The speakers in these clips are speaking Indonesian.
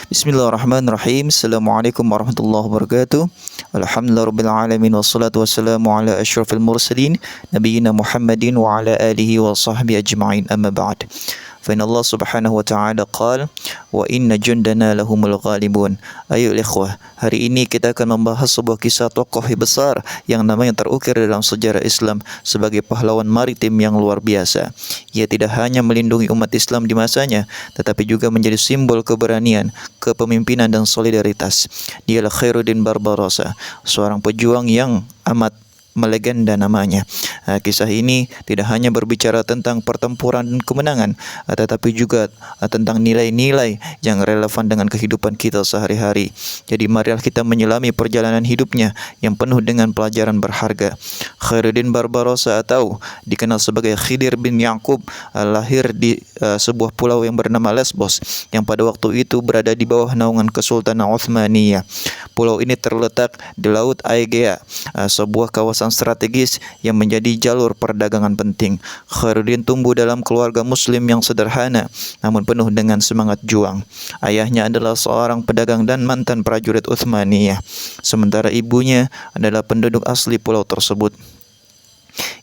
Bismillahirrahmanirrahim. Assalamualaikum warahmatullahi wabarakatuh. Alhamdulillahirabbil alamin wassalatu wassalamu ala asyrafil mursalin nabiyina Muhammadin wa ala alihi wa sahbihi ajma'in. Amma ba'd. Fa inna Allah Subhanahu wa ta'ala qala wa inna jundana lahumul ghalibun. Ayo ikhwah, hari ini kita akan membahas sebuah kisah tokoh besar yang namanya terukir dalam sejarah Islam sebagai pahlawan maritim yang luar biasa. Ia tidak hanya melindungi umat Islam di masanya, tetapi juga menjadi simbol keberanian, kepemimpinan dan solidaritas. Dialah Khairuddin Barbarossa, seorang pejuang yang amat melegenda namanya. Kisah ini tidak hanya berbicara tentang pertempuran dan kemenangan, tetapi juga tentang nilai-nilai yang relevan dengan kehidupan kita sehari-hari. Jadi marilah kita menyelami perjalanan hidupnya yang penuh dengan pelajaran berharga. Khairuddin Barbarossa atau dikenal sebagai Khidir bin Yaqub lahir di sebuah pulau yang bernama Lesbos yang pada waktu itu berada di bawah naungan Kesultanan Utsmaniyah. Pulau ini terletak di Laut Aegea, sebuah kawasan strategis yang menjadi jalur perdagangan penting. Khairuddin tumbuh dalam keluarga muslim yang sederhana namun penuh dengan semangat juang. Ayahnya adalah seorang pedagang dan mantan prajurit Utsmaniyah, sementara ibunya adalah penduduk asli pulau tersebut.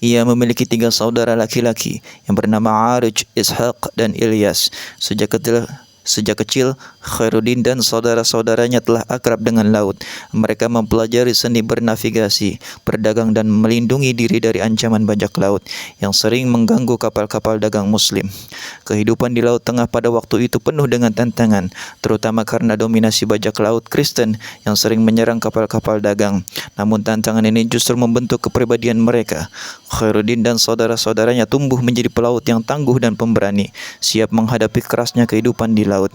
Ia memiliki 3 saudara laki-laki yang bernama Aruj, Ishaq, dan Ilyas. Sejak kecil, Khairuddin dan saudara-saudaranya telah akrab dengan laut. Mereka mempelajari seni bernavigasi, berdagang dan melindungi diri dari ancaman bajak laut yang sering mengganggu kapal-kapal dagang muslim. Kehidupan di Laut Tengah pada waktu itu penuh dengan tantangan, terutama karena dominasi bajak laut Kristen yang sering menyerang kapal-kapal dagang. Namun tantangan ini justru membentuk kepribadian mereka. Khairuddin dan saudara-saudaranya tumbuh menjadi pelaut yang tangguh dan pemberani, siap menghadapi kerasnya kehidupan di laut.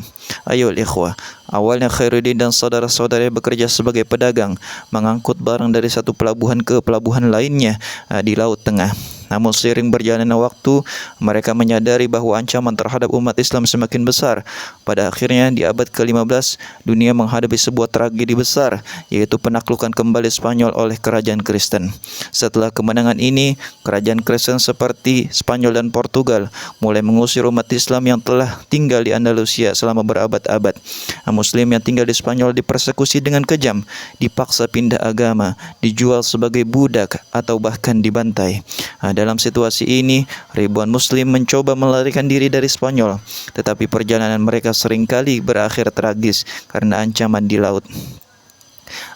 Ayo ikhwah, awalnya Khairuddin dan saudara-saudaranya bekerja sebagai pedagang, mengangkut barang dari satu pelabuhan ke pelabuhan lainnya di Laut Tengah. Namun seiring berjalannya waktu, mereka menyadari bahwa ancaman terhadap umat Islam semakin besar. Pada akhirnya di abad ke-15, dunia menghadapi sebuah tragedi besar, yaitu penaklukan kembali Spanyol oleh kerajaan Kristen. Setelah kemenangan ini, kerajaan Kristen seperti Spanyol dan Portugal mulai mengusir umat Islam yang telah tinggal di Andalusia selama berabad-abad. Muslim yang tinggal di Spanyol dipersekusi dengan kejam, dipaksa pindah agama, dijual sebagai budak atau bahkan dibantai. Dalam situasi ini, ribuan Muslim mencoba melarikan diri dari Spanyol, tetapi perjalanan mereka seringkali berakhir tragis karena ancaman di laut.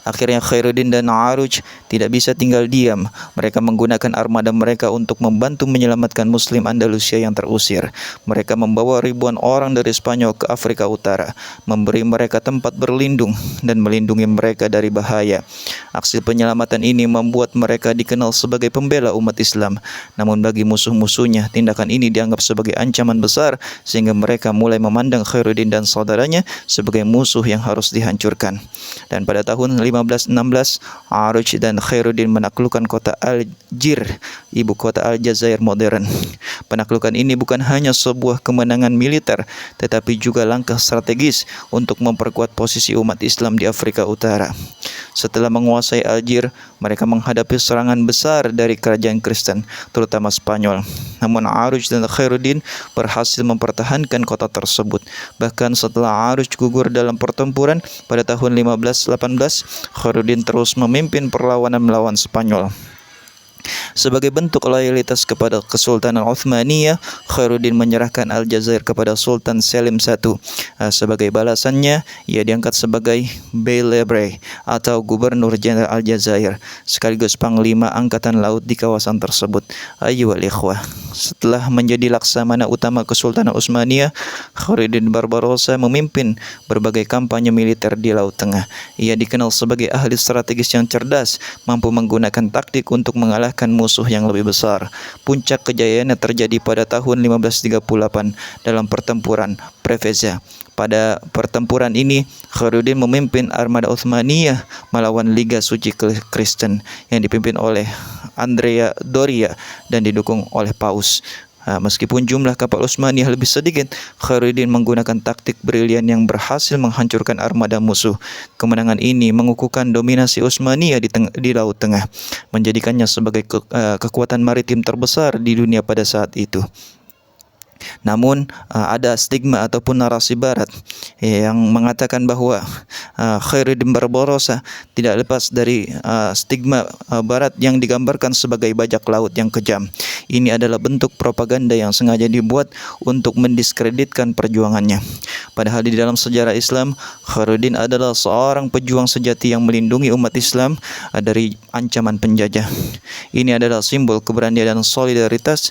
Akhirnya Khairuddin dan Aruj tidak bisa tinggal diam. Mereka menggunakan armada mereka untuk membantu menyelamatkan Muslim Andalusia yang terusir. Mereka membawa ribuan orang dari Spanyol ke Afrika Utara, memberi mereka tempat berlindung dan melindungi mereka dari bahaya. Aksi penyelamatan ini membuat mereka dikenal sebagai pembela umat Islam. Namun bagi musuh-musuhnya, tindakan ini dianggap sebagai ancaman besar sehingga mereka mulai memandang Khairuddin dan saudaranya sebagai musuh yang harus dihancurkan. Dan pada tahun 1516, Aruj dan Khairuddin menaklukkan kota Algier, ibu kota Aljazair modern. Penaklukan ini bukan hanya sebuah kemenangan militer, tetapi juga langkah strategis untuk memperkuat posisi umat Islam di Afrika Utara. Setelah menguasai Algier, mereka menghadapi serangan besar dari kerajaan Kristen, terutama Spanyol. Namun Aruj dan Khairuddin berhasil mempertahankan kota tersebut. Bahkan setelah Aruj gugur dalam pertempuran pada tahun 1518, Khairuddin terus memimpin perlawanan melawan Spanyol. Sebagai bentuk loyalitas kepada Kesultanan Utsmaniyah, Khairuddin menyerahkan Aljazair kepada Sultan Selim I. Sebagai balasannya, ia diangkat sebagai Bey Lebre atau Gubernur Jenderal Aljazair, sekaligus Panglima Angkatan Laut di kawasan tersebut. Ayyuhal ikhwah, setelah menjadi laksamana utama Kesultanan Utsmaniyah, Khairuddin Barbarossa memimpin berbagai kampanye militer di Laut Tengah. Ia dikenal sebagai ahli strategis yang cerdas, mampu menggunakan taktik untuk mengalahkan musuh yang lebih besar. Puncak kejayaannya terjadi pada tahun 1538 dalam pertempuran Preveza. Pada pertempuran ini, Khairuddin memimpin armada Utsmaniyah melawan Liga Suci Kristen yang dipimpin oleh Andrea Doria dan didukung oleh Paus. Meskipun jumlah kapal Utsmaniyah lebih sedikit, Khairuddin menggunakan taktik brilian yang berhasil menghancurkan armada musuh. Kemenangan ini mengukuhkan dominasi Utsmaniyah di Laut Tengah, menjadikannya sebagai kekuatan maritim terbesar di dunia pada saat itu. Namun ada stigma ataupun narasi barat yang mengatakan bahwa Khairuddin Barbarossa tidak lepas dari stigma barat yang digambarkan sebagai bajak laut yang kejam. Ini adalah bentuk propaganda yang sengaja dibuat untuk mendiskreditkan perjuangannya. Padahal di dalam sejarah Islam, Khairuddin adalah seorang pejuang sejati yang melindungi umat Islam dari ancaman penjajah. Ini adalah simbol keberanian dan solidaritas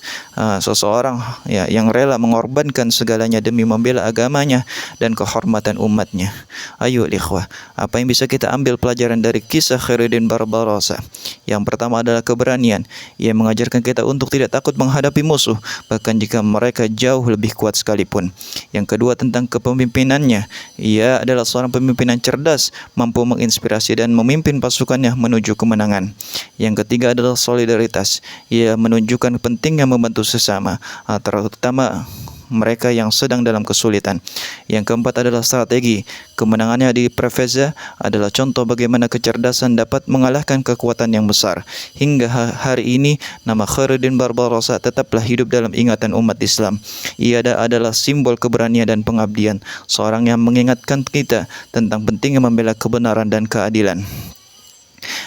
seseorang yang rela mengorbankan segalanya demi membela agamanya dan kehormatan umatnya. Ayo ikhwah, apa yang bisa kita ambil pelajaran dari kisah Khairuddin Barbarossa? Yang pertama adalah keberanian. Ia mengajarkan kita untuk tidak takut menghadapi musuh, bahkan jika mereka jauh lebih kuat sekalipun. Yang kedua tentang kepemimpinannya. Ia adalah seorang pemimpin yang cerdas, mampu menginspirasi dan memimpin pasukannya menuju kemenangan. Yang ketiga adalah solidaritas. Ia menunjukkan pentingnya membantu sesama, terutama mereka yang sedang dalam kesulitan. Yang keempat adalah strategi. Kemenangannya di Preveza adalah contoh bagaimana kecerdasan dapat mengalahkan kekuatan yang besar. Hingga hari ini, nama Khairuddin Barbarossa tetaplah hidup dalam ingatan umat Islam. Ia adalah simbol keberanian dan pengabdian, seorang yang mengingatkan kita tentang pentingnya membela kebenaran dan keadilan.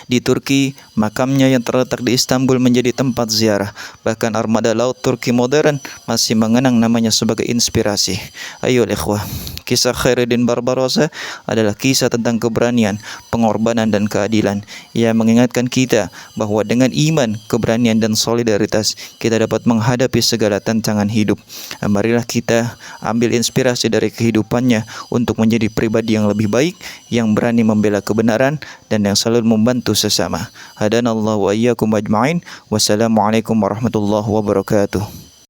Di Turki, makamnya yang terletak di Istanbul menjadi tempat ziarah. Bahkan armada laut Turki modern masih mengenang namanya sebagai inspirasi. Ayo ikhwah, kisah Khairuddin Barbarossa adalah kisah tentang keberanian, pengorbanan dan keadilan. Ia mengingatkan kita bahwa dengan iman, keberanian dan solidaritas kita dapat menghadapi segala tantangan hidup. Marilah kita ambil inspirasi dari kehidupannya untuk menjadi pribadi yang lebih baik, yang berani membela kebenaran dan yang selalu membantu sesama. Hadanallahu wa iyyakum ajma'in. Wassalamualaikum warahmatullahi wabarakatuh.